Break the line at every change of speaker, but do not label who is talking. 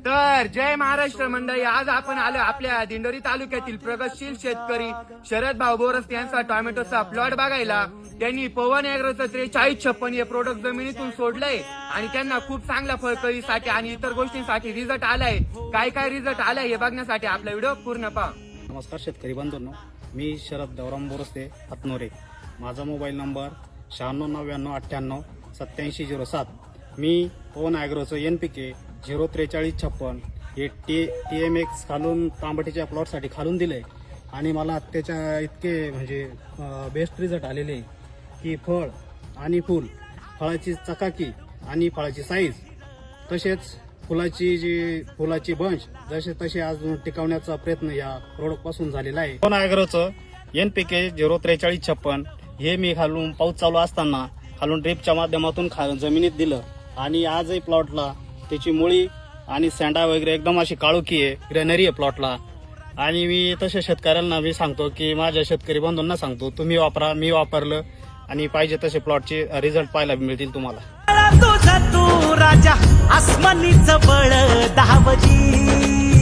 तर जय महाराष्ट्र मंडळी, आज आपण आलो आपल्या दिंडोरी तालुक्यातील प्रगतशील शेतकरी शरद भाऊ बोरस यांचा टोमॅटोचा प्लॉट बघायला. त्यांनी पवन ॲग्रोचं 4356 हे प्रोडक्ट जमिनीतून सोडलंय आणि त्यांना खूप चांगला फळकळीसाठी आणि इतर गोष्टींसाठी रिझल्ट आलाय. काय काय रिझल्ट आलाय हे बघण्यासाठी आपला व्हिडिओ पूर्ण पहा.
नमस्कार शेतकरी बांधवांनो, मी शरद देवराम बोरसे हातनोरे. माझा मोबाईल नंबर 9699988707. मी पवन ॲग्रोचं NPK 04356 हे TMX खालून तांबटीच्या प्लॉटसाठी खालून दिले आणि मला त्याच्या इतके म्हणजे बेस्ट रिझल्ट आलेले की फळ आणि फूल, फळाची चकाकी आणि फळाची साईज, तसेच फुलाची बंच जसे तसे आज टिकवण्याचा प्रयत्न या प्रोडक्ट पासून झालेला आहे. पवन ॲग्रोचं NPK 04356 हे मी खालून पाऊस चालू असताना खालून ड्रिपच्या माध्यमातून जमिनीत दिलं आणि आजही प्लॉटला त्याची मुळी आणि सँडा वगैरे एकदम अशी काळोखी आहे, ग्रेनरी आहे प्लॉटला. आणि मी तशा शेतकऱ्यांना मी सांगतो की माझ्या शेतकरी बंधूंना सांगतो, तुम्ही वापरा, मी वापरलं आणि पाहिजे तसे प्लॉटचे रिझल्ट पाहायला मिळतील तुम्हाला.
तुझा तू राजा आसमानीच बळ 10 वजी.